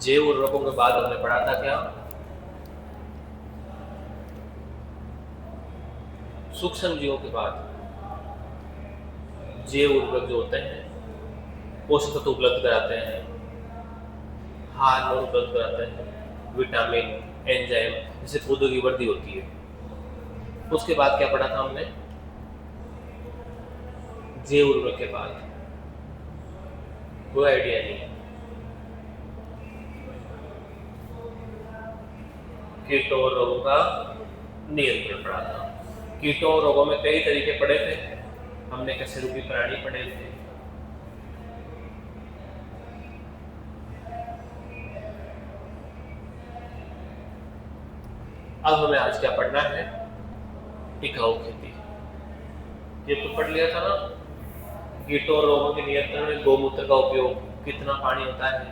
जैव उर्वरकों के बाद हमने पढ़ा था क्या? सूक्ष्म जीवों के बाद जैव उर्वरक जो होते हैं पोषक तत्व उपलब्ध कराते हैं, हार्मोन उपलब्ध कराते हैं, विटामिन, एंजाइम, जिससे पौधों की वृद्धि होती है। उसके बाद क्या पढ़ा था हमने? जैव उर्वरक के बाद कोई आइडिया नहीं है। कीटों और रोगों का नियंत्रण पढ़ा था। कीटों और रोगों में कई तरीके पढ़े थे हमने, कैसे रूपी प्राणी पढ़े थे, अब हमें आज क्या पढ़ना है? टिकाऊ खेती। ये तो पढ़ लिया था ना, कीटों और रोगों के नियंत्रण में गौमूत्र का उपयोग, कितना पानी होता है,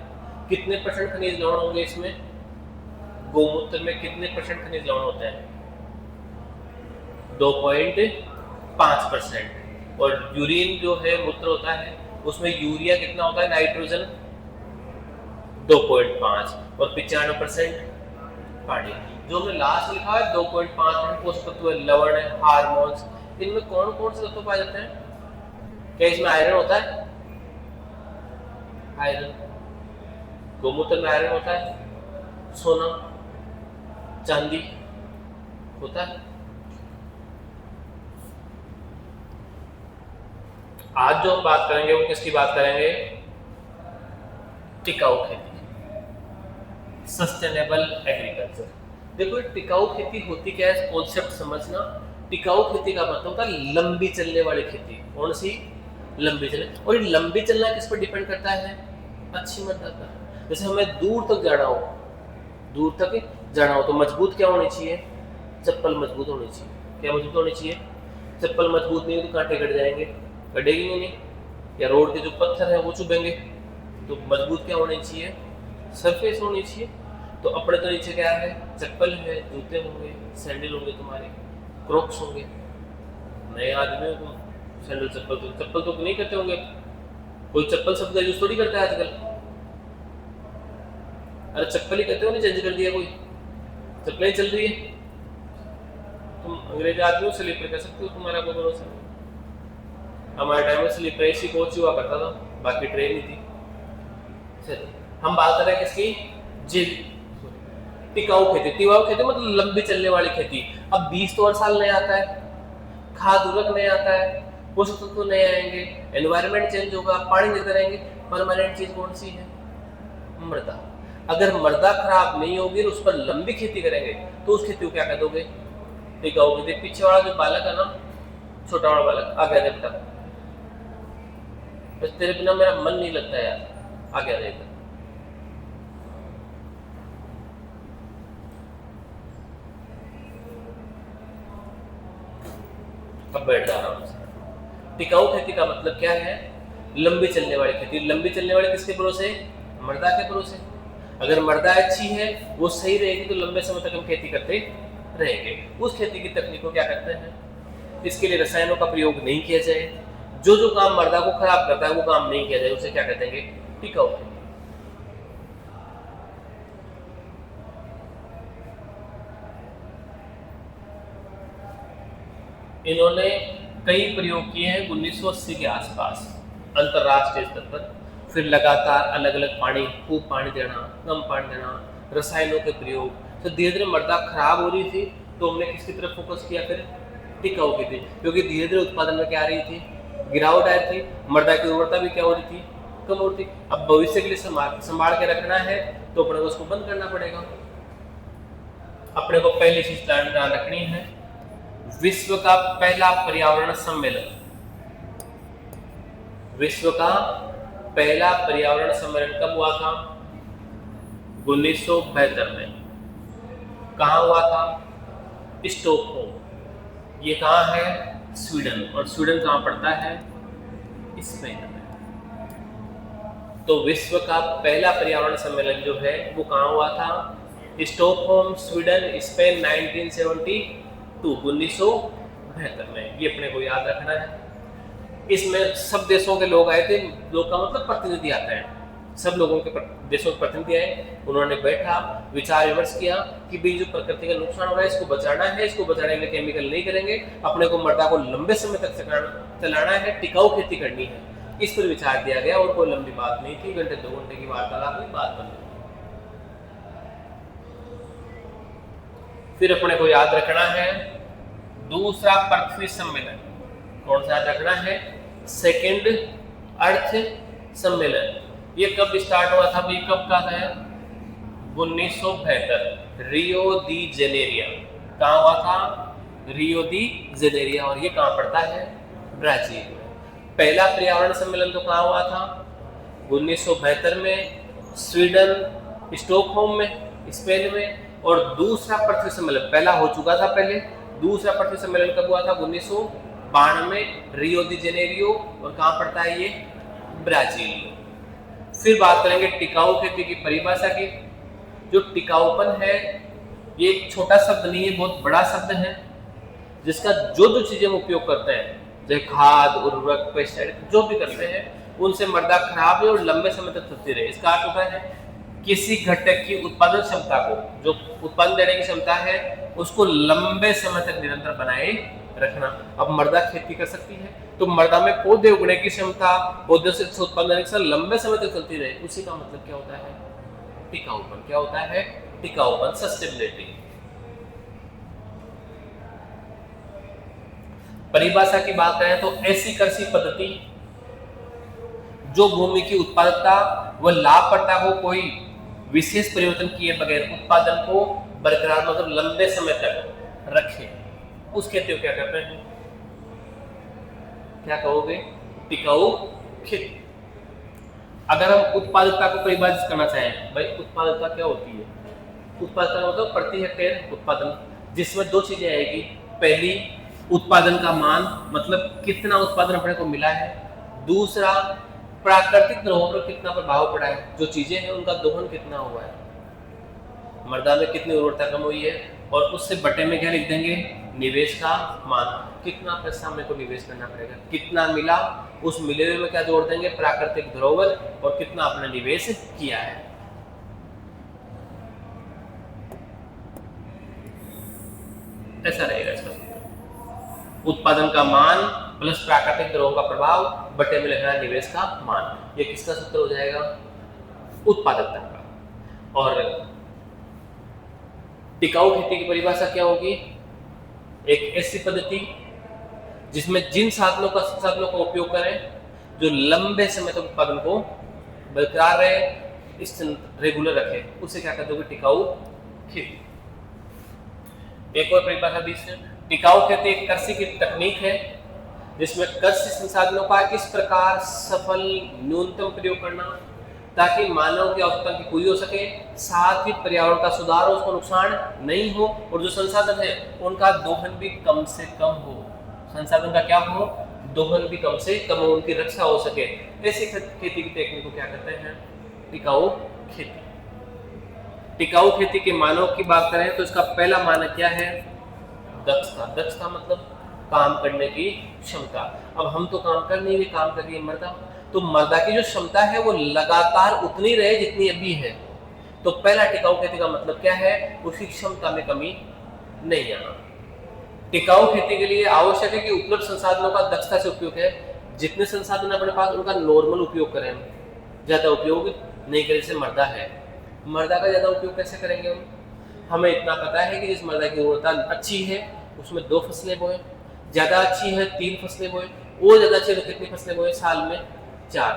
कितने % खनिज लवण होंगे इसमें, गौमूत्र में कितने % खनिज लवण होते हैं? 2.5%। और यूरिन जो है मूत्र होता है उसमें यूरिया कितना होता है? नाइट्रोजन 2.5 और 95% पानी। जो हमने लास्ट लिखा है 2.5% पोषक तत्व, लवण, हार्मोन्स, इनमें कौन कौन से तत्व पाए जाते हैं? क्या इसमें आयरन होता है? आयरन। गौमूत्र में आयरन होता है? सोना, चांदी होता है? आज जो हम बात करेंगे वो किसकी बात करेंगे? टिकाऊ खेती, सस्टेनेबल एग्रीकल्चर। देखो टिकाऊ खेती होती क्या है, कॉन्सेप्ट समझना। टिकाऊ खेती का मतलब होता है लंबी चलने वाली खेती। कौन सी? लंबी चलने। और ये लंबी चलना किस पर डिपेंड करता है? अच्छी मृदा पर। जैसे हमें दूर तक जाना हो, दूर तक जाना हो तो मजबूत क्या होनी चाहिए? चप्पल मजबूत होनी चाहिए। क्या मजबूत होनी चाहिए? चप्पल मजबूत नहीं हो तो कांटे कट जाएंगे, कटेगी नहीं, या रोड के जो पत्थर है वो चुभेंगे। तो मजबूत क्या होनी चाहिए? सरफेस होनी चाहिए। तो अपने तो नीचे क्या है? चप्पल है, जूते होंगे, सैंडल होंगे, तुम्हारे क्रॉक्स होंगे। नए आदमियों को सैंडल चप्पल तो नहीं करते होंगे, कोई चप्पल शब्द का यूज थोड़ी करता है आजकल। अरे चप्पल ही कहते हो, नहीं चेंज कर दिया कोई, चप्पल ही चल रही है। तुम अंग्रेज आदमियों स्लीपर कह सकते हो, तुम्हारा कोई भरोसा नहीं। हमारे टाइम में स्लीपर एसी कोच हुआ करता था, बाकी ट्रेन ही थी। चलिए हम बात कर रहे हैं किसकी? टिकाऊ खेती। टिकाऊ खेती मतलब लंबी चलने वाली खेती। अब बीज तो हर साल नया आता है, खाद उर्वरक नया आता है, पोषक तत्व नए आएंगे, एनवायरनमेंट चेंज होगा, पानी देते रहेंगे। परमानेंट चीज कौन सी है? मृदा। अगर मृदा खराब नहीं होगी और उस पर लंबी खेती करेंगे तो उस खेती को क्या कह दोगे? टिकाऊ खेती। पीछे वाला जो बालक है ना, छोटा वाला बालक, आ गया बेटा, बस तेरे बिना मेरा मन नहीं लगता यार, आ गया देखा। अब बैठ जा आराम से। टिकाऊ खेती का मतलब क्या है? लंबी चलने वाली खेती। लंबी चलने वाली किसके भरोसे? मृदा के भरोसे। अगर मृदा अच्छी है, वो सही रहेगी, तो लंबे समय तक हम खेती करते रहेंगे। उस खेती की तकनीक को क्या कहते हैं? इसके लिए रसायनों का प्रयोग नहीं किया जाए, जो जो काम मृदा को खराब करता है वो काम नहीं किया जाए, उसे क्या कहते हैं? टिकाऊ खेती। इन्होंने कई प्रयोग किए हैं 1980 के आसपास अंतरराष्ट्रीय स्तर पर। फिर लगातार अलग अलग पानी, खूब पानी देना, कम पानी देना, रसायनों के प्रयोग। तो धीरे धीरे मृदा खराब हो रही थी, तो हमने किसकी तरफ फोकस किया? फिर टिकाऊ की थी, क्योंकि धीरे धीरे उत्पादन में क्या आ रही थी? गिरावट आ रही थी, मृदा की उर्वरता भी क्या हो रही थी? कम हो रही थी। अब भविष्य के लिए संभाल के रखना है तो अपने को उसको बंद करना पड़ेगा। अपने को पहली चीज ध्यान रखनी है, विश्व का पहला पर्यावरण सम्मेलन, विश्व का पहला पर्यावरण सम्मेलन कब हुआ था? 1972 में। कहाँ हुआ था? स्टॉकहोम। ये कहाँ है? स्वीडन। और स्वीडन कहाँ पड़ता है? स्पेन में। तो विश्व का पहला पर्यावरण सम्मेलन जो है वो कहाँ हुआ था? स्टॉकहोम, स्वीडन, स्पेन, 1972 में। ये अपने को याद रखना है। इसमें सब देशों के लोग आए थे। लोग का मतलब प्रतिनिधि आते हैं। सब लोगों के देशों के प्रतिनिधि आए, उन्होंने बैठा, विचार विमर्श किया कि भाई जो प्रकृति का नुकसान हो रहा है इसको बचाना है, इसको बचाने के लिए केमिकल नहीं करेंगे, अपने को मृदा को लंबे समय तक चलाना है, टिकाऊ खेती करनी है। इस पर विचार दिया गया और कोई लंबी बात नहीं थी, घंटे 2 घंटे की वार्तालाप हुई, बात बन गई। फिर अपने को याद रखना है दूसरा पृथ्वी सम्मेलन। कौन सा याद रखना है? सेकेंड अर्थ सम्मेलन। ये कब स्टार्ट हुआ था? ये कब का है? 1972 रियो दी जेनेरिया। कहाँ हुआ था? रियो दी जेनेरिया। और ये कहाँ पड़ता है? ब्राजील में। पहला पर्यावरण सम्मेलन तो कहाँ हुआ था? 1972 में स्वीडन स्टॉकहोम में, स्पेन में। और दूसरा पृथ्वी सम्मेलन पहला हो चुका था पहले, दूसरा पृथ्वी सम्मेलन कब हुआ था? 1992 रियो दी जेनेरियो। और कहाँ पड़ता है ये? ब्राजील। फिर बात करेंगे टिकाऊ खेती की परिभाषा की। जो टिकाऊपन है ये एक छोटा शब्द नहीं है, बहुत बड़ा शब्द है, जिसका जो चीजें हम उपयोग करते हैं, जैसे खाद, उर्वरक, पेस्टिसाइड जो भी करते हैं, उनसे मृदा खराब है और लंबे समय तक चलती रहे। इसका अर्थ होता है किसी घटक की उत्पादन क्षमता को, जो उत्पादन देने की क्षमता है, उसको लंबे समय तक निरंतर बनाए रखना। अब मृदा खेती कर सकती है तो मृदा में पौधे उगने की क्षमता, पौधे से उत्पादन की लंबे समय तक चलती रहे, उसी का मतलब क्या होता है? टिकाऊपन। क्या होता है? टिकाऊपन, सस्टेनेबिलिटी। परिभाषा की बात करें तो ऐसी कृषि पद्धति जो भूमि की उत्पादकता व लाभप्रदता को कोई विशेष परिवर्तन किए बगैर उत्पादन को बरकरार, मतलब लंबे समय तक रखे, उस खेती को क्या कहते हैं? क्या कहोगे? टिकाऊ खेती। अगर हम उत्पादकता को परिभाषित करना चाहें, भाई उत्पादकता क्या होती है? उत्पादकता मतलब प्रति हेक्टेयर उत्पादन, जिसमें दो चीजें आएगी। पहली, उत्पादन का मान, मतलब कितना उत्पादन अपने को मिला है। दूसरा, प्राकृतिक धरोहर पर कितना प्रभाव पड़ा है, जो चीजें हैं उनका दोहन कितना हुआ है, मृदा में कितनी उर्वरता कम हुई है। और उससे बटे में क्या लिख देंगे? निवेश का मान, कितना पैसा मेरे को निवेश करना पड़ेगा, कितना मिला, उस मिले हुए में क्या जोड़ देंगे? प्राकृतिक धरोहर, और कितना आपने निवेश किया है। ऐसा रहेगा इसका उत्पादन का मान प्लस प्राकृतिक धरोहर का प्रभाव बटे में लिखना है निवेश का मान। ये किसका सूत्र हो जाएगा? उत्पादकता का। और टिकाऊ खेती की परिभाषा क्या होगी? एक ऐसी पद्धति जिसमें जिन साधनों का उपयोग करें जो लंबे समय तक उत्पादन को बरकरार रहे, इस रेगुलर रखे, उसे क्या कहते हैं? टिकाऊ खेती। एक और परिभाषा दी है, टिकाऊ खेती एक कृषि की तकनीक है जिसमें कृषि संसाधनों का इस प्रकार सफल न्यूनतम प्रयोग करना ताकि मानव की आवश्यकता की पूरी हो सके, साथ ही पर्यावरण का सुधार हो, उसको नुकसान नहीं हो, और जो संसाधन है उनका दोहन भी कम से कम हो। संसाधन का क्या हो? दोहन भी कम से कम हो, उनकी रक्षा हो सके। ऐसी खेती की टेक्निक को क्या कहते हैं? टिकाऊ खेती। टिकाऊ खेती के मानक की बात करें तो इसका पहला मानक क्या है? दक्षता। दक्षता मतलब काम करने की क्षमता। अब हम तो काम कर नहीं रहे, काम कर रही है मृदा, तो मृदा की जो क्षमता है वो लगातार उतनी रहे जितनी अभी है। तो पहला टिकाऊ खेती का मतलब क्या है? उसकी क्षमता में कमी नहीं आना। टिकाऊ खेती के लिए आवश्यक है कि उपलब्ध संसाधनों का दक्षता से उपयोग है। जितने संसाधन अपने पास उनका नॉर्मल उपयोग करें, ज्यादा उपयोग नहीं करें। जैसे मृदा है, मृदा का ज्यादा उपयोग कैसे करेंगे हम? हमें इतना पता है कि जिस मृदा की उर्वरता अच्छी है उसमें 2 फसलें बोए, ज्यादा अच्छी है 3 फसलें बोए, वो ज्यादा अच्छी है कितनी फसलें बोए? साल में 4।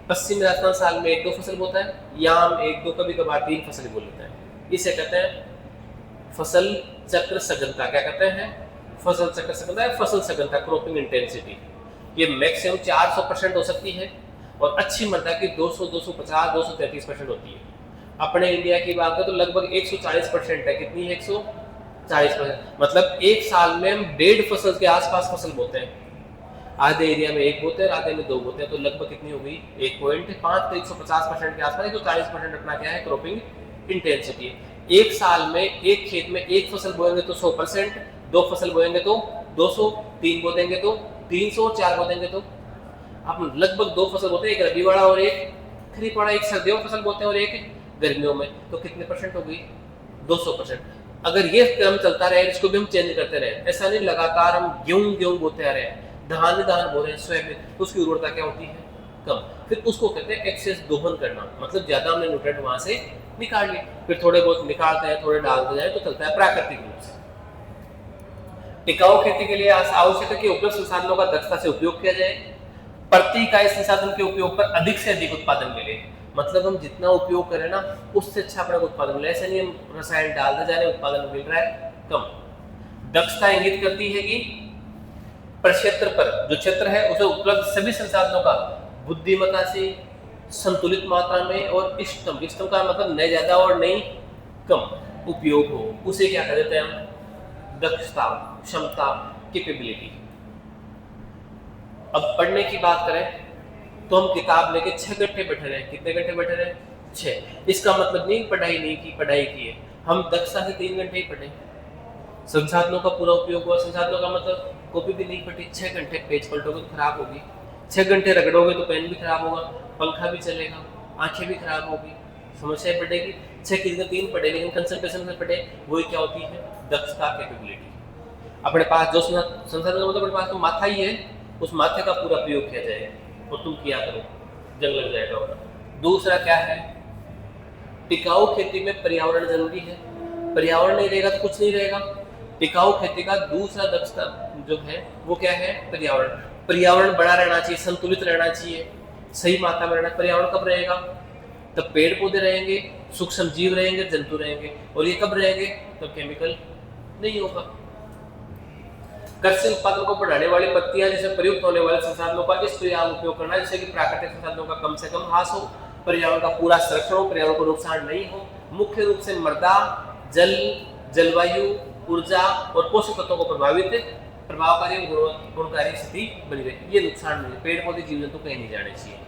पश्चिम राजस्थान साल में 1-2 फसल बोता है, याम 1-2, कभी कभार 3 फसलें बो लेता है। इसे कहते हैं फसल चक्र सघनता। क्या कहते हैं? फसल चक्र सघनता है, फसल सघनता, क्रॉपिंग इंटेंसिटी। ये मैक्सिमम 400% हो सकती है और अच्छी मृदा की 200, 250, 233% होती है। अपने इंडिया की बात करें तो लगभग 140% है। कितनी है? 140%। मतलब एक साल में हम 1.5 फसल के आसपास फसल बोते हैं। आधे एरिया में 1 बोते हैं, आधे में 2 बोते हैं, तो लगभग कितनी हो गई? 1.5। तो 150% के आसपास, 140% अपना क्या है? Cropping intensity. एक साल में एक खेत में 1 फसल बोएंगे तो 100%, 2 फसल बोएंगे तो 200, 3 बो देंगे तो 300, 4 बो देंगे तो आप लगभग 2 फसल बोते हैं, एक रबी वाला और एक खरीफ वाला एक सर्दियों में फसल बोते हैं और एक गर्मियों में, तो कितने परसेंट हो गई? 200%। अगर ये क्रम चलता रहे, इसको भी हम चेंज करते रहे, ऐसा नहीं लगातार हम गेहूं बोते आ रहे हैं, धान बो रहे हैं, सोयाबीन, तो उसकी उर्वरता क्या होती है? कम। फिर उसको कहते हैं एक्सेस दोहन करना, मतलब ज्यादा हमने न्यूट्रिएंट वहां से निकाल लिए, फिर थोड़े बहुत निकालते हैं, थोड़े डालते जाए, तो चलता है प्राकृतिक रूप से। टिकाऊ खेती के लिए आवश्यक है कि उपलब्ध संसाधनों का दक्षता से उपयोग किया जाए, प्रति इकाई संसाधन के उपयोग पर अधिक से अधिक उत्पादन मिले, मतलब हम जितना उपयोग करें ना उससे अच्छा अपना उत्पादन मिले, ऐसा नहीं हम रसायन डालते जा रहे हैं उत्पादन मिल रहा है कम। दक्षता इंगित करती है कि प्रक्षेत्र पर जो क्षेत्र है उसे उपलब्ध सभी संसाधनों का बुद्धिमत्ता से संतुलित मात्रा में और इष्टतम का मतलब नहीं ज्यादा और नहीं कम उपयोग हो, उसे क्या कह देते हैं हम? दक्षता, क्षमता, कैपेबिलिटी। अब पढ़ने की बात करें तो हम किताब लेके 6 घंटे बैठे रहे, कितने घंटे बैठे रहे? 6। इसका मतलब नहीं पढ़ाई नहीं की, पढ़ाई की है, हम दक्षता से 3 घंटे ही पढ़े, संसाधनों का पूरा उपयोग हुआ। संसाधनों का मतलब कॉपी भी नहीं फटी, 6 घंटे पेज पलटोगे तो खराब होगी, 6 घंटे रगड़ोगे तो पेन भी खराब होगा, पंखा भी चलेगा, आंखें भी खराब होगी, समस्या बढ़ेगी। 6 की 3 पढ़े, लेकिन कंसंट्रेशन से पढ़े, वही क्या होती है? दक्षता, कैपेबिलिटी। अपने पास जो संसाधन मतलब अपने पास तो माथा ही है, उस माथे का पूरा प्रयोग किया जाए और तुम किया करो, जंग लग जाएगा। दूसरा क्या है? टिकाऊ खेती में पर्यावरण जरूरी है, पर्यावरण नहीं रहेगा तो कुछ नहीं रहेगा। टिकाऊ खेती का दूसरा दक्षता जो है वो क्या है? पर्यावरण। पर्यावरण बड़ा रहना चाहिए, संतुलित रहना चाहिए, सही मात्रा में रहना। पर्यावरण कब रहेगा? तब पेड़ पौधे रहेंगे, सूक्ष्म जीव रहेंगे, जंतु रहेंगे, और ये कब रहेंगे? तब केमिकल नहीं होगा। कृषि उत्पादन को बढ़ाने वाली पत्तियां जैसे प्रयुक्त होने वाले संसाधनों का इस प्रकार उपयोग करना जिससे कि प्राकृतिक संसाधनों का कम से कम ह्रास हो, पर्यावरण का पूरा संरक्षण हो, पर्यावरण को नुकसान नहीं हो। मुख्य रूप से मृदा, जल, जलवायु, ऊर्जा और पोषक तत्वों को प्रभावकारी गुणकारी स्थिति बनी रहे, ये नुकसान नहीं, पेड़ पौधे जीव जंतु कहीं नहीं जाने चाहिए।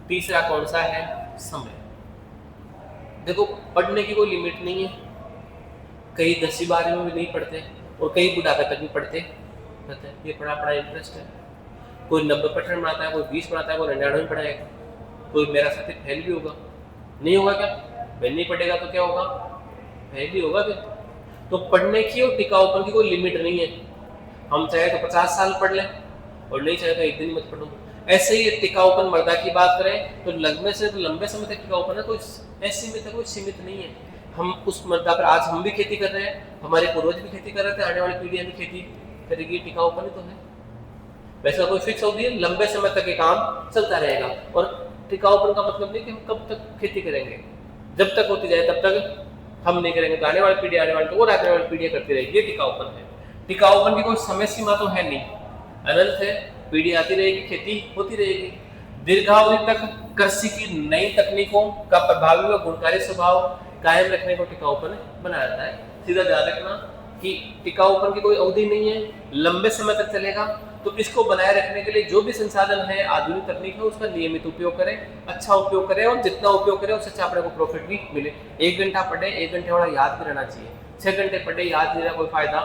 तीसरा कौन सा है? समय। देखो पढ़ने की कोई लिमिट नहीं है, कई 10-12 में भी नहीं पढ़ते और कई बुढ़ापे तक भी पढ़ते रहते हैं, ये बड़ा इंटरेस्ट है। कोई 90% बनाता है, कोई 20 बनाता है, कोई 99 पढ़ाएगा, कोई मेरा साथी फेल भी होगा। नहीं होगा क्या? फेल नहीं पढ़ेगा तो क्या होगा? फेल भी होगा। फिर तो पढ़ने की और टिकाऊपन की कोई लिमिट नहीं है, हम चाहे तो 50 साल पढ़ लें और नहीं चाहे तो एक दिन मत पढ़ो। ऐसे ही टिकाऊपन मृदा की बात करें तो लंबे समय तक टिकाऊपन है, कोई ऐसी में कोई सीमित नहीं है। हम उस मृदा पर आज हम भी खेती कर रहे हैं, हमारे पूर्वज भी खेती कर रहे थे, आने वाली पीढ़ियां भी खेती करेगी, टिकाऊपन ही तो है। वैसा कोई फिक्स अवधि है, लंबे समय तक ये काम चलता रहेगा। और टिकाऊपन का मतलब नहीं कि हम कब तक खेती करेंगे, जब तक होती जाए तब तक हम नहीं करेंगे, तो आने वाली पीढ़ी आने वाली तो और आने वाली पीढ़ियां करती रहेगी, ये टिकाऊपन है। टिकाऊपन की कोई समय सीमा तो है नहीं, अनंत है, पीढ़ी आती रहेगी, खेती होती रहेगी। दीर्घावधि तक कृषि की नई तकनीकों का प्रभावी व गुणकारी स्वभाव कायम रखने को टिकाऊपन बनाया जाता है। सीधा ध्यान रखना कि टिकाऊपन की कोई अवधि नहीं है, लंबे समय तक चलेगा। तो इसको बनाए रखने के लिए जो भी संसाधन है, आधुनिक तकनीक है, उसका नियमित उपयोग करें, अच्छा उपयोग करें, और जितना उपयोग करें उससे अच्छा अपने को प्रॉफिट भी मिले। 1 घंटा पढ़े, 1 घंटे वाला याद भी रहना चाहिए, 6 घंटे पढ़े याद नहीं रहा कोई फायदा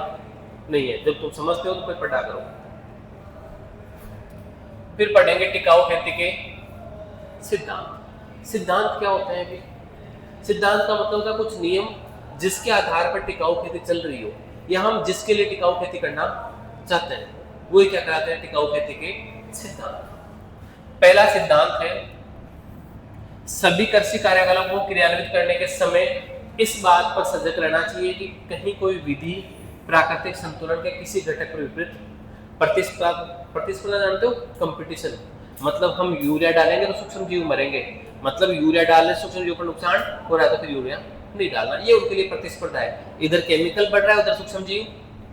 नहीं है। जब तुम समझते हो तो फिर पढ़ा करो। फिर पढ़ेंगे टिकाऊ खेती के सिद्धांत। सिद्धांत क्या होते हैं? भी सिद्धांत का मतलब होता है कुछ नियम जिसके आधार पर टिकाऊ खेती चल रही हो, या हम जिसके लिए टिकाऊ खेती करना चाहते हैं, वो क्या कराते हैं? टिकाऊ खेती के सिद्धांत। पहला सिद्धांत है सभी कृषि कार्यकलापों को क्रियान्वित करने के समय इस बात पर सजग रहना चाहिए कि कहीं कोई विधि प्राकृतिक संतुलन के किसी घटक पर विपरीत प्रतिस्पर्धा जानते हो? कंपटीशन। मतलब हम यूरिया डालेंगे तो सूक्ष्म जीव मरेंगे, मतलब यूरिया डालने से सूक्ष्म जीव पर नुकसान हो रहा है तो फिर यूरिया नहीं डालना, ये उनके लिए प्रतिस्पर्धा है। इधर केमिकल बढ़ रहा है, उधर सूक्ष्म जीव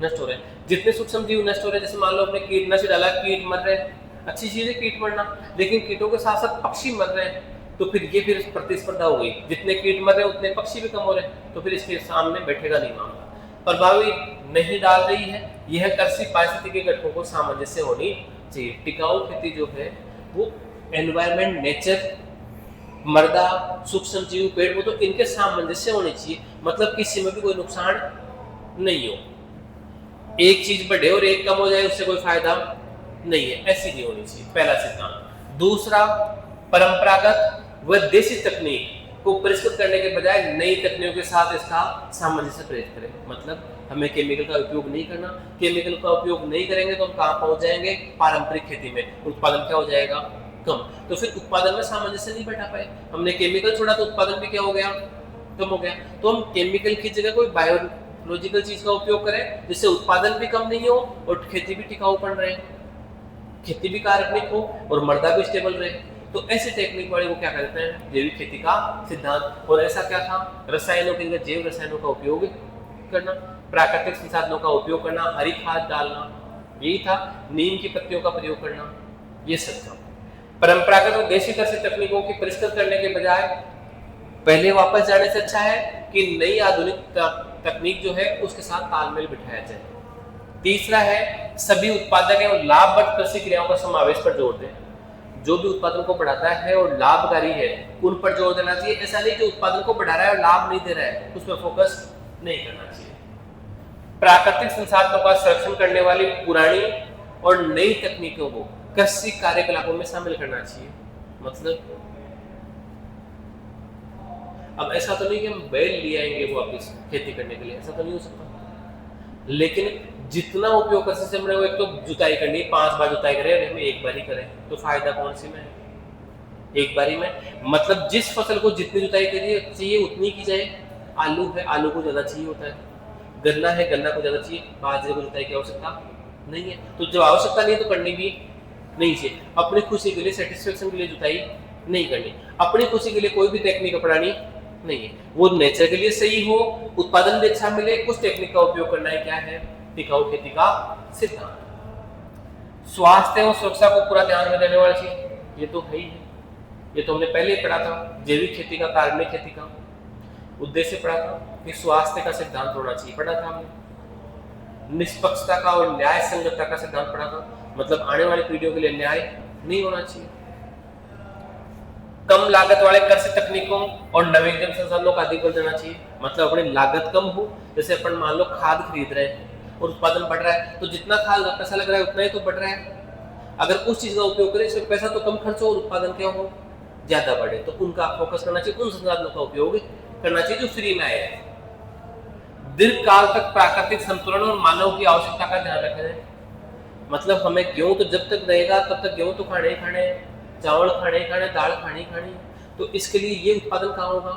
नष्ट हो रहे हैं। जितने सूक्ष्म जीव नष्ट हो रहे हैं, जैसे मान लो अपने कीटनाशक डाला, कीट मर रहे हैं, अच्छी चीज है कीट मरना, लेकिन कीटों के साथ साथ पक्षी मर रहे हैं, तो फिर ये फिर प्रतिस्पर्धा हो गई। जितने कीट मर रहे हैं उतने पक्षी भी कम हो रहे हैं, तो फिर इसके सामने बैठेगा नहीं मामला। प्रभावी नहीं डाल रही है, यह कृषि पारिस्थितिकी के घटकों को सामंजस्य होनी चाहिए। टिकाऊ खेती जो है वो एनवायरमेंट, नेचर, मृदा, सूक्ष्म जीव, पेड़ पौधे, तो इनके सामंजस्य होने चाहिए। मतलब किसी में भी कोई नुकसान नहीं हो, एक चीज बढ़े और एक कम हो जाए उससे कोई फायदा नहीं है, ऐसी नहीं होनी चाहिए, पहला सिद्धांत। दूसरा, परंपरागत वह देसी तकनीक को परिष्कृत करने के बजाय नई तकनीकों के साथ इसका सामंजस्य प्रेरित करें। मतलब हमें केमिकल का उपयोग नहीं करना, केमिकल का उपयोग नहीं करेंगे तो हम कहाँ पहुंच जाएंगे, पारंपरिक खेती में उत्पादन क्या हो जाएगा, कम। तो फिर उत्पादन में सामंजस्य नहीं बैठा पाए, हमने केमिकल छोड़ा तो उत्पादन भी क्या हो गया, कम हो गया। तो हम केमिकल की जगह कोई बायोलॉजिकल चीज का उपयोग करें जिससे उत्पादन भी कम नहीं हो और खेती भी टिकाऊपन रहे, खेती भी कार्बनिक हो और मृदा भी स्टेबल रहे। तो ऐसी टेक्निक वाले को क्या कहते हैं, जैविक खेती का सिद्धांत। और ऐसा क्या था, रसायनों के जगह जैव रसायनों का उपयोग करना, प्राकृतिक संसाधनों का उपयोग करना, हरी खाद डालना, यही था। नीम की पत्तियों का प्रयोग करना, ये सब था। परंपरागत और देसी तरह से तकनीकों की परिष्कृत करने के बजाय पहले वापस जाने से अच्छा है कि नई आधुनिक तकनीक जो है उसके साथ तालमेल बिठाया जाए। तीसरा है सभी उत्पादक एवं लाभप्रद कृषि क्रियाओं का समावेश पर जोर दें। जो भी उत्पादन को बढ़ाता है और लाभकारी है उन पर जोर देना चाहिए। ऐसा नहीं कि उत्पादन को बढ़ा रहा है और लाभ नहीं दे रहा है, उस पर फोकस नहीं करना चाहिए। प्राकृतिक संसाधनों का संरक्षण करने वाली पुरानी और नई तकनीकों को कृषि कार्यकलापों में शामिल करना चाहिए। मतलब अब ऐसा तो नहीं कि हम बैल ले आएंगे वापस खेती करने के लिए, ऐसा तो नहीं हो सकता। लेकिन जितना उपयोग कर सकते हैं, एक तो जुताई करनी, 5 बार जुताई करें, हम एक बार ही करें, तो फायदा कौन सी में है, एक बारी में। मतलब जिस फसल को जितनी जुताई चाहिए उतनी की जाए। आलू है, आलू को ज्यादा चाहिए होता है, गन्ना है, गन्ना को ज्यादा चाहिए, बाजरे को जुताई की आवश्यकता नहीं है। तो जब आवश्यकता नहीं है तो करनी भी नहीं चाहिए। अपनी खुशी के लिए, सेटिस्फेक्शन के लिए जुताई नहीं करनी, अपनी खुशी के लिए कोई भी टेक्निक अपनानी नहीं है। वो नेचर के लिए सही हो, उत्पादन भी अच्छा मिले, उस टेक्निक का उपयोग करना है। क्या है, टिकाऊ खेती का सिद्धांत। स्वास्थ्य और सुरक्षा को पूरा ध्यान में देने वाली चीज ये तो है ही है, ये तो हमने पहले ही पढ़ा था। जैविक खेती का, कार्बनिक खेती का उद्देश्य पढ़ा था कि स्वास्थ्य का सिद्धांत होना चाहिए, पढ़ा था हमने। निष्पक्षता का और न्याय संगतता का सिद्धांत पढ़ा था, मतलब आने वाली पीढ़ियों के लिए न्याय नहीं होना चाहिए। कम लागत वाले कृषि तकनीकों और नवीनतम संसाधनों का अधिक बल देना चाहिए, मतलब अपनी लागत कम हो। जैसे अपन मान लो खाद खरीद रहे हैं और उत्पादन बढ़ रहा है, तो जितना खाद का पैसा लग रहा है उतना ही तो बढ़ रहा है। अगर उस चीज का उपयोग करें इसमें पैसा तो कम खर्च हो और उत्पादन क्या हो, ज्यादा बढ़े, तो उनका फोकस करना चाहिए, उन संसाधनों का उपयोग करना चाहिए जो फ्री में आए। दीर्घ काल तक प्राकृतिक संतुलन और मानव की आवश्यकता का ध्यान रखा जाए। मतलब हमें गेहूं तो जब तक रहेगा तब तक गेहूं तो खाने ही खाने, चावल खाने खाने, दाल खानी खानी। तो इसके लिए ये उत्पादन कहाँ होगा,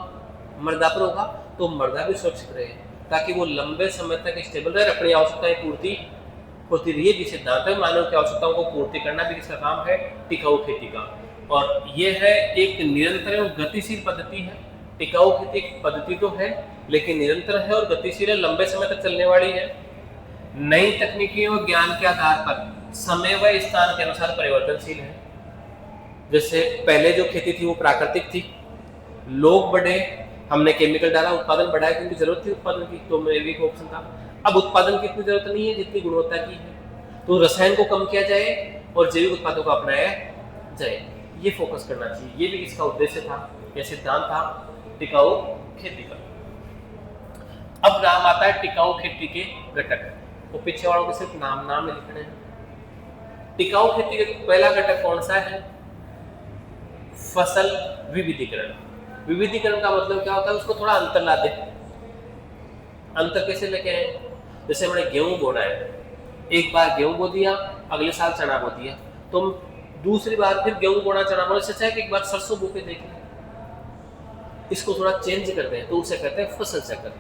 मृदा पर होगा, तो मृदा भी सुरक्षित रहे ताकि वो लंबे समय तक स्टेबल रहे, अपनी आवश्यकताएं पूर्ति होती रही। भी सिद्धांत है, मानव की आवश्यकताओं को पूर्ति करना भी किसका काम है, टिकाऊ खेती का। और ये है एक निरंतर और गतिशील पद्धति है। टिकाऊ खेती एक पद्धति तो है लेकिन निरंतर है और गतिशील है, लंबे समय तक चलने वाली है। नई तकनीकी और ज्ञान के आधार पर समय व स्थान के अनुसार परिवर्तनशील है। जैसे पहले जो खेती थी वो प्राकृतिक थी, लोग बढ़े, हमने केमिकल डाला, उत्पादन बढ़ाया क्योंकि जरूरत थी उत्पादन की, तो मेरी ऑप्शन था। अब उत्पादन की इतनी जरूरत नहीं है जितनी गुणवत्ता की है, तो रसायन को कम किया जाए और जैविक उत्पादों को अपनाया जाए, ये फोकस करना चाहिए। ये भी इसका उद्देश्य था, यह सिद्धांत था टिकाऊ खेती का। अब नाम आता है टिकाऊ खेती के घटक, तो पीछे वालों के सिर्फ नाम लिखने हैं। टिकाऊ खेती का पहला घटक कौन सा है, फसल विविधीकरण। विविधीकरण का मतलब क्या होता है, उसको थोड़ा अंतर ला दे। अंतर कैसे लेके आए, जैसे हमने गेहूं बोना है, एक बार गेहूं बो दिया, अगले साल चना बो दिया, तो दूसरी बार फिर गेहूं बोना, चना बोना, इससे अच्छा है कि एक बार सरसों बो के देख लें, इसको थोड़ा चेंज करते हैं, तो उसे कहते हैं फसल चक्र।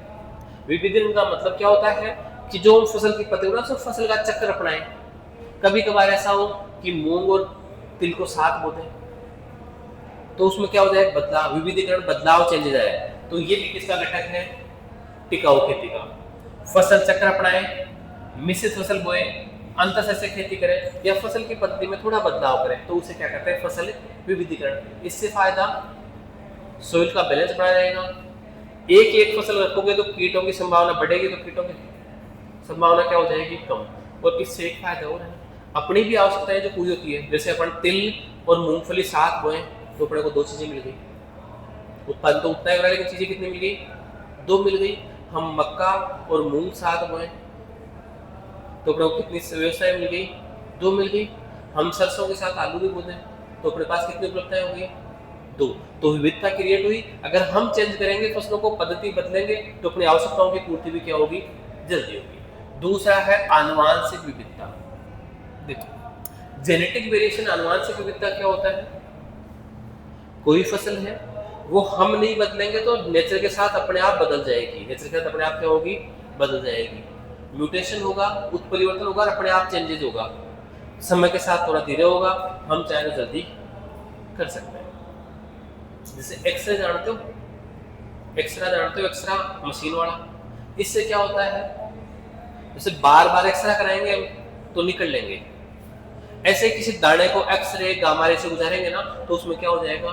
विविधीकरण का मतलब क्या होता है कि जो फसल की पत्ती होना, उस फसल का चक्र अपनाएं। कभी कभार ऐसा हो कि मूंग और तिल को साथ बो दें, तो उसमें क्या हो जाए, बदलाव, विविधीकरण, बदलाव, चेंज जाए। तो ये भी किसका घटक है, टिकाऊ खेती का। फसल चक्र अपनाएं, मिश्रित फसल बोए, अंतःसस्य खेती करें या फसल की पद्धति में थोड़ा बदलाव करें, तो उसे क्या कहते हैं, फसल विविधीकरण। इससे फायदा सोइल का बैलेंस बना रहेगा। एक फसल रखोगे तो कीटों की संभावना बढ़ेगी, तो कीटों की संभावना क्या हो जाएगी, कम। और इससे एक फायदा हो रहा है, अपनी भी आवश्यकताएं जो पूरी होती है। जैसे अपन तिल और मूंगफली साथ बोए तो अपने को 2 चीजें मिल गई, उत्पादन तो उतना ही हो रहा है लेकिन चीजें कितनी मिल गई, 2 मिल गई। हम मक्का और मूंग साथ बोए तो अपने को कितनी व्यवस्थाएं मिल गई, 2 मिल गई। हम सरसों के साथ आलू भी बो दें तो अपने पास कितनी उपलब्धताएं हो गई, दो, तो विविधता क्रिएट हुई। अगर हम चेंज करेंगे फसलों को, पद्धति बदलेंगे, तो अपनी आवश्यकताओं की पूर्ति भी क्या होगी, जल्दी होगी। दूसरा है आनुवांशिक विविधता। देखो जेनेटिक वेरिएशन, आनुवांशिक विविधता क्या होता है, कोई फसल है वो हम नहीं बदलेंगे तो नेचर के साथ अपने आप बदल जाएगी, नेचर के साथ अपने आप क्या होगी, बदल जाएगी। म्यूटेशन होगा, उत्परिवर्तन होगा और अपने आप चेंजेस होगा, समय के साथ थोड़ा धीरे होगा, हम चाहे तो जल्दी कर सकते हैं। जैसे एक्सरे जानते हो, एक्सरा जानते हो, एक्सरा मशीन वाला, इससे क्या होता है, जैसे बार बार एक्सरा कराएंगे हम तो निकल लेंगे, ऐसे किसी दाने को एक्सरे गामा रे से गुजारेंगे ना तो उसमें क्या हो जाएगा,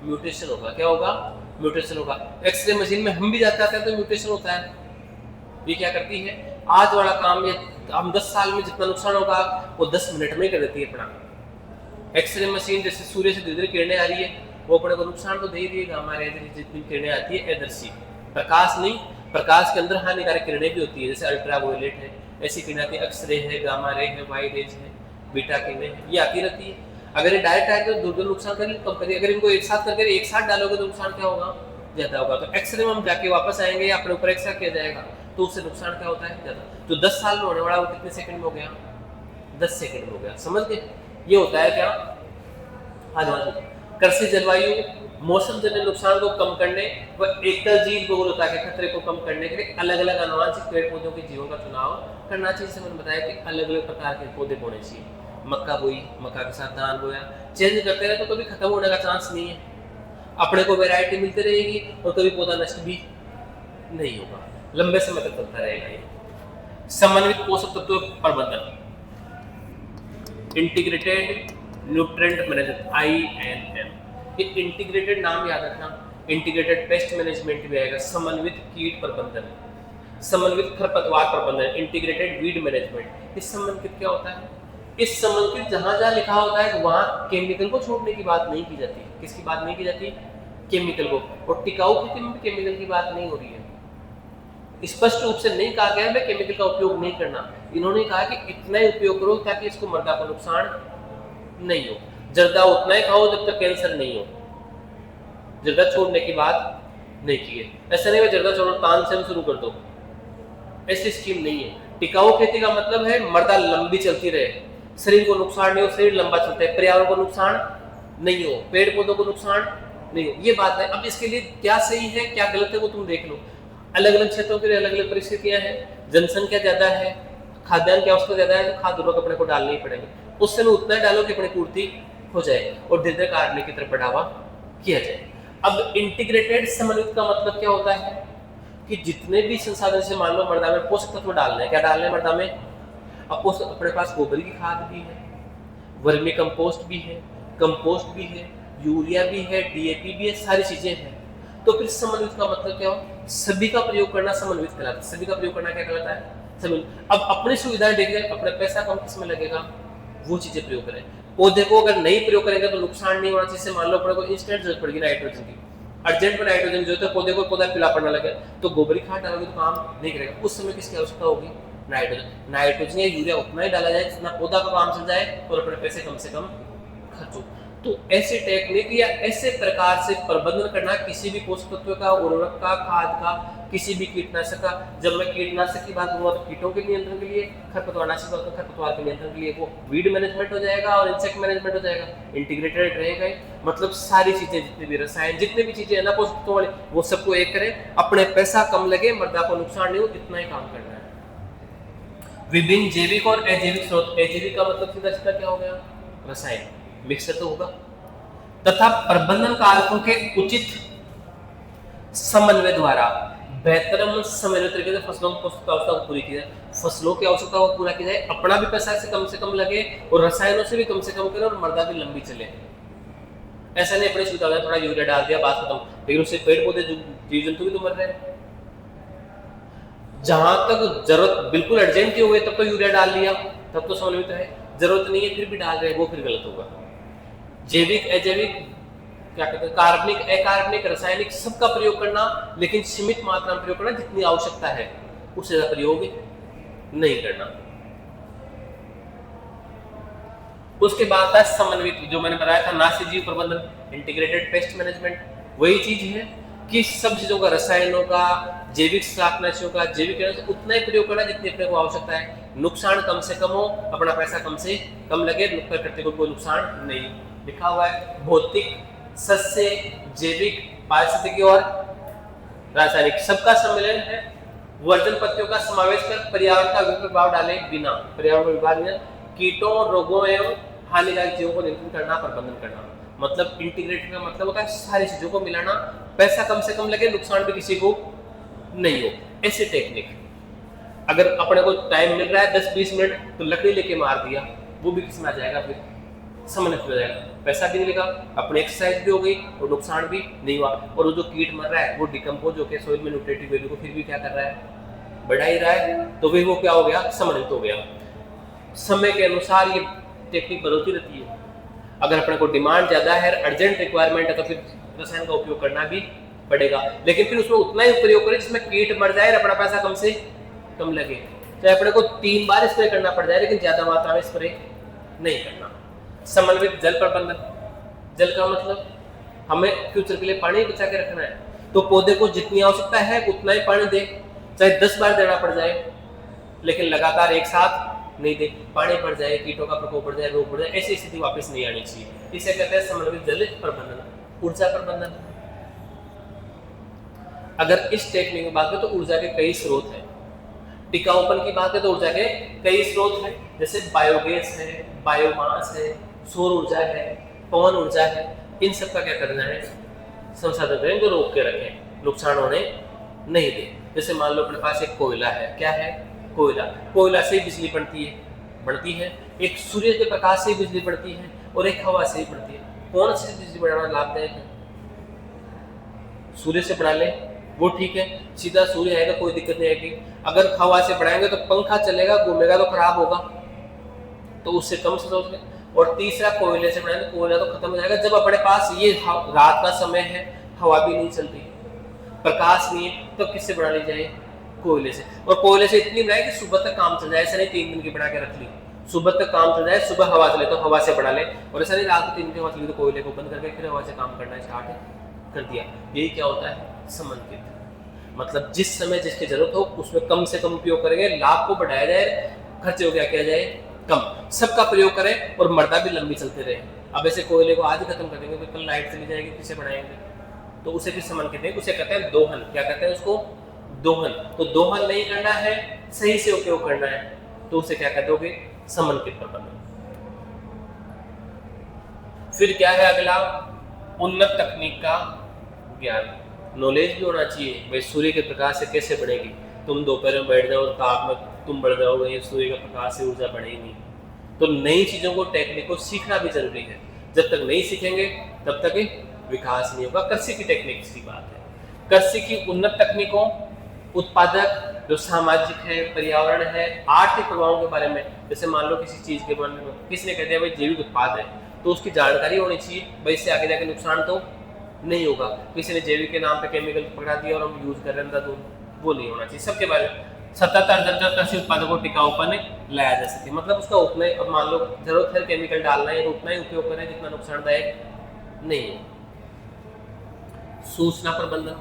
म्यूटेशन होगा। क्या होगा, म्यूटेशन होगा। एक्सरे मशीन में हम भी जाते हैं तो म्यूटेशन होता है। ये क्या करती है, आज वाला काम ये हम 10 साल में जितना नुकसान होगा वो 10 मिनट में कर देती है अपना। एक्सरे मशीन जैसे सूर्य से धीरे धीरे किरणें आ रही है, वो अपने को नुकसान तो दे ही रही है, गामा रे जितनी किरणें आती है एदर्शी, प्रकाश नहीं, प्रकाश के अंदर हानिकारक किरणें भी होती है, जैसे अल्ट्रावायलेट है, ऐसी किरणें आती है, एक्सरे है, गामा रे है, वाई रेज है, बीटा किरणें है, ये आती रहती है। अगर ये डायरेक्ट आए तो दो नुकसान करें, कम करिए। अगर इनको एक साथ करके एक साथ डालोगे तो नुकसान क्या होगा, ज्यादा होगा। तो एक्सरे में हम जाके वापस आएंगे या अपने ऊपर एक्सरा किया जाएगा तो उससे नुकसान क्या होता है, ज्यादा। तो 10 साल में होने वाला वो कितने सेकंड में हो गया, 10 सेकंड में हो गया। समझ गए, ये होता है क्या, कृषि जलवायु मौसम जन्य नुकसान को कम करने व एकल जीव बहुलता के खतरे को कम करने के लिए अलग अलग आनुवंशिक पेड़ पौधों के जीवों का चुनाव करना चाहिए। जैसे मैंने बताया कि अलग अलग प्रकार के पौधे बोने चाहिए। मक्का बोई, मक्का के साथ धान बोया, चेंज करते रहे तो कभी खत्म होने का चांस नहीं है, अपने को वैरायटी मिलती रहेगी और कभी पौधा नष्ट भी नहीं होगा, लंबे समय तक चलता रहेगा। ये समन्वित पोषक तत्व प्रबंधन, इंटीग्रेटेड न्यूट्रिएंट मैनेजमेंट, INM, ये इंटीग्रेटेड नाम याद रखना। इंटीग्रेटेड पेस्ट मैनेजमेंट भी आएगा, समन्वित कीट प्रबंधन, समन्वित खरपतवार प्रबंधन, इंटीग्रेटेड वीड मैनेजमेंट। इस समन्वित क्या होता है, इस समन्वित जहां जहां लिखा होता है वहां केमिकल को छोड़ने की बात नहीं की जाती। किसकी बात नहीं की जाती, केमिकल को। और टिकाऊ खेती में भी केमिकल की बात नहीं हो रही है, स्पष्ट रूप से नहीं कहा गया है केमिकल का उपयोग नहीं करना। इन्होंने कहा कि इतना ही उपयोग करो ताकि इसको मृदा को नुकसान नहीं हो। जर्दा उतना ही खाओ जब तक कैंसर नहीं हो, जर्दा छोड़ने की बात नहीं की है। ऐसा नहीं है जर्दा छोड़ो तानसेन शुरू कर दो, ऐसी स्कीम नहीं है। टिकाऊ खेती का मतलब है मृदा लंबी चलती रहे, शरीर को नुकसान नहीं हो, शरीर लंबा चलता है, पर्यावरण को नुकसान नहीं हो, पेड़ पौधों को नुकसान नहीं हो, ये बात है। अब इसके लिए क्या सही है क्या गलत है वो तुम देख लो। अलग अलग क्षेत्रों के लिए अलग अलग परिस्थितियां हैं, जनसंख्या ज्यादा है, खाद्यान्न की आवश्यकता ज्यादा है, तो खाद्य उर्वरक अपने को डालने ही पड़ेंगे। उस समय उतना डालो कि अपनी पूर्ति हो जाए और धीरे धीरे कार्बनिक की तरफ बढ़ावा किया जाए। अब इंटीग्रेटेड समन्वित का मतलब क्या होता है कि जितने भी संसाधन से मान लो मृदा में पोषक तत्व डालने हैं, क्या डालने हैं मृदा में, अब अपने पास गोबर की खाद भी है, वर्मी कंपोस्ट भी है, कंपोस्ट भी है, यूरिया भी है, DAP भी है, सारी चीजें हैं। तो फिर समन्वित का मतलब क्या हो, सभी का प्रयोग करना समन्वित कहलाता है। सभी का प्रयोग करना क्या कहलाता है, समन्वित। अब अपनी सुविधाएं देखिए, अपना पैसा कम किसमें लगेगा वो चीजें प्रयोग करें। पौधे को अगर नहीं प्रयोग करेंगे तो नुकसान नहीं होना चाहिए। मान लो अपने को इंस्टेंट जरूरत पड़ेगी नाइट्रोजन की, अर्जेंट में नाइट्रोजन जो है, पौधे को पौधा पीला पड़ने लगे तो गोबरी खाद डालोगे तो काम नहीं करेगा। उस समय किसकी आवश्यकता होगी, नाइट्रोजन या यूरिया उतना ही डाला जाए जितना पौधा का काम चल जाए और अपने पैसे कम से कम खर्च हो। तो ऐसे टेक्निक या ऐसे प्रकार से प्रबंधन करना किसी भी पोषक तत्व का, उर्वरक का, खाद का, किसी भी कीटनाशक का। जब मैं कीटनाशक की बात करूंगा तो कीटों के नियंत्रण के लिए, खरपतवारनाशक का खरपतवार के नियंत्रण के लिए वो वीड मैनेजमेंट हो जाएगा और इंसेक्ट मैनेजमेंट हो जाएगा, इंटीग्रेटेड रहेगा। मतलब सारी चीजें जितनी भी रसायन जितने भी चीजें है ना पोषक तत्वों वाले, वो सबको एक करें, अपने पैसा कम लगे, मृदा को नुकसान नहीं हो, इतना ही काम करना है। विभिन्न जैविक और अजैविक स्रोत, अजैविक का मतलब सीधा सीधा क्या हो गया, रसायन मिक्सर तो होगा, तथा प्रबंधन कारकों के उचित समन्वय द्वारा बेहतर समन्वय तरीके से फसलों की आवश्यकता को पूरी की जाए। फसलों की आवश्यकता को पूरा किया जाए, अपना भी पैसा से कम लगे और रसायनों से भी कम से कम करे और मृदा भी लंबी चले। ऐसा नहीं अपनी सुविधा में थोड़ा यूरिया डाल दिया बात खत्म, लेकिन उससे पेड़ पौधे जीव जंतु भी तो मर रहे हैं। जहां तक जरूरत बिल्कुल अर्जेंट हो गई तब तो यूरिया डाल लिया, तब तो समन्वित है। जरूरत नहीं है फिर भी डाल रहे हैं, वो फिर गलत होगा। जैविक अजैविक क्या कहते हैं, कार्बनिक अकार्बनिक रासायनिक सबका प्रयोग करना, लेकिन सीमित मात्रा में प्रयोग करना, जितनी आवश्यकता है उससे ज्यादा प्रयोग नहीं करना। उसके बाद था समन्वित, जो मैंने बताया था नाशीजीव प्रबंधन, इंटीग्रेटेड पेस्ट मैनेजमेंट। वही चीज है कि सब चीजों का, रसायनों का, जैविक शाकनाशियों का, जैविक उतना ही प्रयोग करना जितनी अपने को आवश्यकता है, नुकसान कम से कम हो, अपना पैसा कम से कम लगे, प्रकृति को कोई नुकसान नहीं। लिखा हुआ है भौतिक, सस्य, जैविक, पारिस्थितिकी और रासायनिक सबका सम्मेलन है। वर्जन पत्तियों का समावेश कर पर्यावरण का प्रभाव डाले बिना, पर्यावरण विभाग में कीटों, रोगों एवं हानिकारक जीवों को नियंत्रित करना, प्रबंधन करना। मतलब इंटीग्रेटेड का मतलब होता है सारी चीजों को मिलाना, पैसा कम से कम लगे, नुकसान भी किसी को नहीं हो, ऐसी टेक्निक। अगर अपने को टाइम मिल रहा है 10-20 मिनट, तो लकड़ी लेके मार दिया, वो भी किस में आ जाएगा, फिर समन्वित हो जाएगा, पैसा भी नहीं लगा, अपनी एक्सरसाइज भी हो गई और नुकसान भी नहीं हुआ। और वो जो कीट मर रहा है वो डिकम्पोज होकर सोइल में न्यूट्रिटिव वैल्यू को फिर भी क्या कर रहा है, बढ़ा ही रहा है, तो फिर वो क्या हो गया, समन्वित हो गया। समय के अनुसार ये टेक्निक बदलती रहती है। अगर अपने को डिमांड ज्यादा है, अर्जेंट रिक्वायरमेंट है, तो फिर रसायन का उपयोग करना भी पड़ेगा, लेकिन फिर उसमें उतना ही प्रयोग करें जिसमें कीट मर जाए और अपना पैसा कम से कम लगे। चाहे अपने को 3 बार स्प्रे करना पड़ जाए, लेकिन ज्यादा मात्रा में स्प्रे नहीं करना। समन्वित जल प्रबंधन, जल का मतलब हमें फ्यूचर के लिए पानी बचा के रखना है, तो पौधे को जितनी आवश्यकता है उतना ही पानी दे, चाहे 10 बार देना पड़ जाए, लेकिन लगातार एक साथ नहीं दे, पानी पड़ जाए, कीटों का प्रकोप बढ़ जाए, रोग बढ़ जाए, ऐसी स्थिति वापस नहीं आनी चाहिए। इसे कहते हैं समन्वित जल प्रबंधन। ऊर्जा प्रबंधन, अगर इस टेक्निक की बात करें तो ऊर्जा के कई स्रोत हैं। टिकाऊपन की बात है तो ऊर्जा के कई स्रोत हैं, जैसे बायोगैस है, बायोमास है, सौर ऊर्जा है, पवन ऊर्जा है। इन सब का क्या करना है, संसाधन करें जो रोक के रखें, नुकसान होने नहीं दे। जैसे मान लो अपने पास एक कोयला है, क्या है, कोयला, कोयला से बिजली बढ़ती है, एक सूर्य के प्रकाश से बिजली बढ़ती है और एक हवा से बढ़ती है। कौन सी बिजली बढ़ाना लाभदायक है, सूर्य से बढ़ा ले वो ठीक है, सीधा सूर्य आएगा कोई दिक्कत नहीं आएगी। अगर हवा से बढ़ाएंगे तो पंखा चलेगा, घूमेगा तो खराब होगा, तो उससे कम से सोच। और तीसरा कोयले से बढ़ाएंगे, कोयला तो खत्म हो जाएगा। जब अपने पास ये रात का समय है, हवा भी नहीं चलती, प्रकाश नहीं है, तो किससे बढ़ा ली जाए, कोयले से। और कोयले से इतनी बढ़ाए कि सुबह तक काम चल जाए, ऐसा नहीं 3 दिन की बढ़ा के रख ली, सुबह तक काम चल जाए, सुबह हवा चले तो हवा से बढ़ा ले, और ऐसा नहीं रात को 3 दिन की हवा चली तो कोयले को बंद करके फिर हवा से काम करना स्टार्ट कर दिया। यही क्या होता है, समन्वित। मतलब जिस समय जिसकी जरूरत हो उसमें कम से कम उपयोग करेंगे, लाभ को बढ़ाया जाए, खर्चे को क्या किया जाए, कम। सबका प्रयोग करें और मर्दा भी लंबी चलते रहे। अब ऐसे कोयले को आज ही खत्म कर देंगे तो कल लाइट चली जाएगी, किसे बढ़ाएंगे, तो उसे फिर समन्वित कहते हैं, उसे कहते हैं दोहन। क्या कहते हैं उसको, दोहन। तो दोहन नहीं करना है, सही से उपयोग करना है, तो उसे क्या कह दोगे, समन्वित प्रबंधन। फिर क्या है अगला, उन्नत तकनीक का ज्ञान, नॉलेज भी होना चाहिए। भाई सूर्य के प्रकाश से कैसे बढ़ेगी, तुम दोपहर में बैठ जाओ ताप में तुम बढ़ जाओगे, ये सूर्य का प्रकाश से ऊर्जा बढ़ेगी नहीं। तो नई चीजों को, टेक्निक को सीखना भी जरूरी है। जब तक नहीं सीखेंगे तब तक विकास नहीं होगा। कृषि की टेक्निक की बात है, कृषि की उन्नत तकनीकों, उत्पादक, जो सामाजिक है, पर्यावरण है, आर्थिक प्रभावों के बारे में। जैसे मान लो किसी चीज के बारे में किसी ने कहते हैं भाई जैविक उत्पाद है, तो उसकी जानकारी होनी चाहिए, भाई इससे आगे जाके नुकसान तो नहीं होगा। किसी ने जैविक के नाम पे केमिकल पकड़ा दिया और हम यूज कर रहे हैं दूध, वो नहीं होना चाहिए। सबके बारे में सतत कृषि उत्पादों को टिकाऊपन लाया जा सके, मतलब उसका उतना ही, अब मान लो जरूरत है केमिकल डालना है तो उतना ही उपयोग करें जितना नुकसानदायक नहीं है। सूचना प्रबंधन,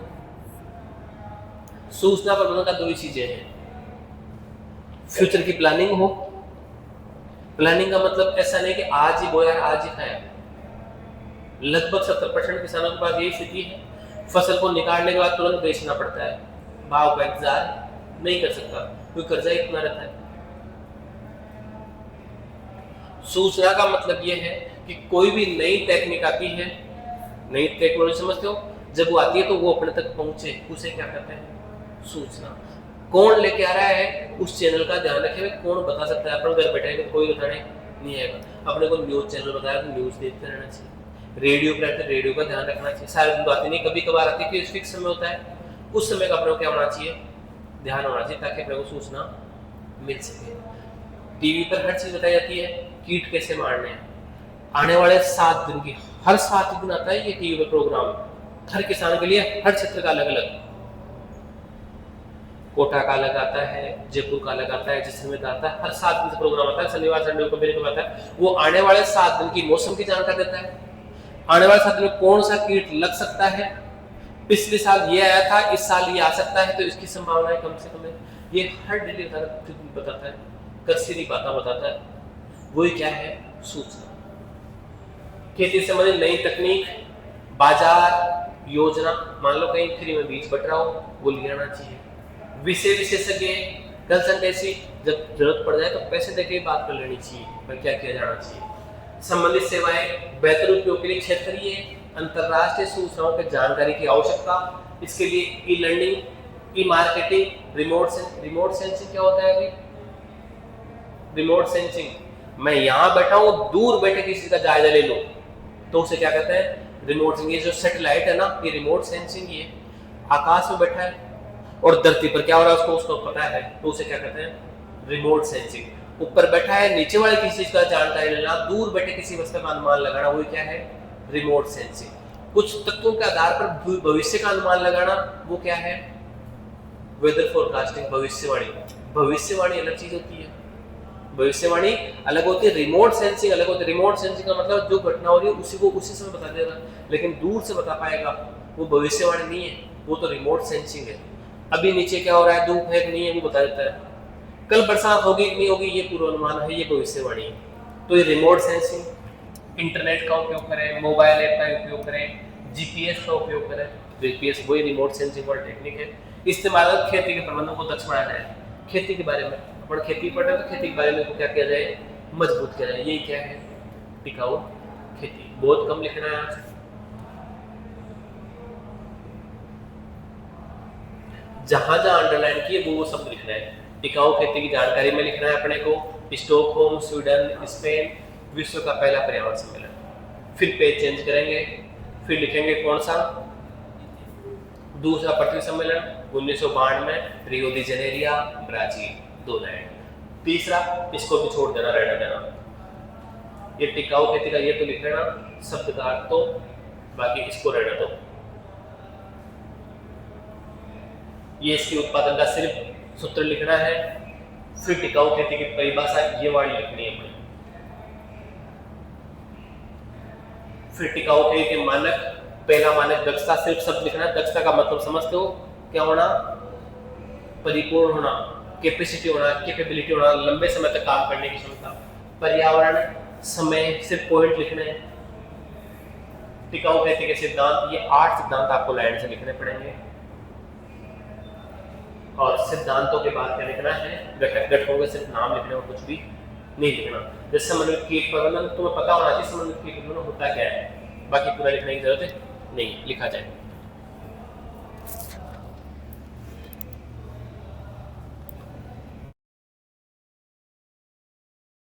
सूचना प्रबंधन का 2 ही चीजें हैं, फ्यूचर की प्लानिंग हो। प्लानिंग का मतलब ऐसा नहीं कि आज ही बोया आज ही खाया। लगभग 70% किसानों के पास यही स्थिति है, फसल को निकालने के बाद तुरंत बेचना पड़ता है, भाव का इंतजार नहीं कर सकता, क्योंकि कर्जा इतना रहता है। सूचना का मतलब यह है कि कोई भी नई टेक्निक आती है, नई टेक्नोलॉजी समझते हो, जब वो आती है तो वो अपने तक पहुंचे, उसे क्या कहते हैं, सूचना। कौन लेके आ रहा है उस चैनल का ध्यान रखे, कौन बता सकता है, अपने घर बैठे कोई बताने नहीं आएगा। अपने को न्यूज चैनल बताया तो न्यूज देखते रहना चाहिए, रेडियो पर आते रेडियो का ध्यान रखना चाहिए। सारी दिन बातें नहीं, कभी कभार आती है, फिक्स समय होता है, उस समय का अपने को क्या होना चाहिए, ध्यान होना चाहिए, ताकि अपने को सूचना मिल सके। टीवी पर हर चीज बताई जाती है, कीट कैसे मारने हैं, आने वाले 7 दिन की, हर 7 दिन आता है ये टीवी पर प्रोग्राम, हर किसान के लिए, हर क्षेत्र का अलग अलग। कोटा का अलग आता है, जयपुर का अलग आता है, जैसलमेर का आता है, हर 7 दिन से प्रोग्राम आता है, शनिवार संडे को मेरे को आता है। वो आने वाले 7 दिन की मौसम की जानकारी देता है, आने वाले 7 दिन में कौन सा कीट लग सकता है, पिछले साल ये आया था, इस साल ये आ सकता है, तो इसकी संभावना कम से कम है। ये हर डेली बताता है, कसरी बातें बताता है। वही क्या है, सूचना। खेती से संबंधित नई तकनीक, बाजार योजना, मान लो कहीं फ्री में बीज बट रहा हो, वो ले आना चाहिए। विषय विशेषज्ञ कंसल्टेंट ऐसी, जब जरूरत पड़ जाए तो पैसे देके बात कर लेनी चाहिए, भाई क्या किया जाना चाहिए। संबंधित सेवाएं, बेहतर उपयोग के लिए क्षेत्रीय अंतरराष्ट्रीय सूचनाओं की जानकारी की आवश्यकता, इसके लिए ई लर्निंग, ई मार्केटिंग, रिमोट सेंसिंग क्या होता है अभी? रिमोट सेंसिंग, मैं यहाँ बैठा हूँ, दूर बैठे किसी का जायजा ले लो, तो उसे क्या कहते हैं? Remote sensing. ये जो सैटेलाइट है ना, ये रिमोट सेंसिंग, ये आकाश में बैठा है और धरती पर क्या हो रहा है उसको पता है, तो उसे क्या कहते हैं? Remote sensing. ऊपर बैठा है, नीचे वाले किसी चीज का जानकारी लेना, दूर बैठे किसी वस्तु का अनुमान लगाना, वो क्या है? Remote sensing. कुछ तत्वों के आधार पर भविष्य का अनुमान लगाना, वो क्या है? वेदर फोरकास्टिंग, भविष्यवाणी। भविष्यवाणी अलग चीज होती है, भविष्यवाणी अलग होती है, रिमोट सेंसिंग अलग होती है। रिमोट सेंसिंग का मतलब जो घटना हो रही है उसी को उसी समय बता देगा, लेकिन दूर से बता पाएगा, वो भविष्यवाणी नहीं है, वो तो रिमोट सेंसिंग है। अभी नीचे क्या हो रहा है, धूप है नहीं है, वो बता देता है। कल बरसात होगी नहीं होगी, ये पूर्वानुमान है, ये भविष्यवाणी है। तो ये रिमोट सेंसिंग। इंटरनेट का उपयोग करें, मोबाइल ऐप का उपयोग करें, जीपीएस का उपयोग करें। जीपीएस वही रिमोट सेंसिंग वाला टेक्निक है। इस्तेमाल खेती के प्रबंधन को दक्ष बनाया जाए। खेती के बारे में अपन खेती पढ़ रहे हैं, तो खेती के बारे में क्या किया जाए? मजबूत किया जाए। ये क्या है? टिकाऊ खेती। बहुत कम लिखना है आज, जहां जहां अंडरलाइन किए वो सब लिखना है। टिकाऊ खेती की जानकारी में लिखना है अपने को। स्टॉकहोम, स्वीडन, स्पेन, विश्व का पहला पर्यावरण सम्मेलन। फिर पेज चेंज करेंगे, फिर लिखेंगे कौन सा? दूसरा पृथ्वी सम्मेलन 1992, Rio de Janeiro, Brazil, 2 land. तीसरा, इसको भी छोड़ देना, रहने देना। ये टिकाऊ खेती का ये तो लिख लेना, शब्द का अर्थ तो, बाकी इसको रहने दो। ये इसके उत्पादन का सिर्फ सूत्र लिखना है। फिर टिकाऊ खेती की परिभाषा ये वाली लिखनी है। फिर टिकाऊ खेती के मानक, पहला मानक दक्षता, सिर्फ शब्द लिखना है। दक्षता का मतलब समझते हो क्या होना? परिपूर्ण होना, कैपेसिटी होना, कैपेबिलिटी होना, लंबे समय तक काम करने की क्षमता। पर्यावरण, समय, सिर्फ पॉइंट लिखने हैं। टिकाऊ खेती के सिद्धांत, ये 8 सिद्धांत आपको लाइन से लिखने पड़ेंगे। और सिद्धांतों के बाद क्या लिखना है? घटक। घटकों के सिर्फ नाम लिखने और कुछ भी नहीं लिखना। जैसे समन्वित कीट प्रबंधन तुम्हें पता होना चाहिए, समन्वित कीट प्रबंधन होता क्या है, बाकी पूरा लिखने की जरूरत नहीं, लिखा जाए।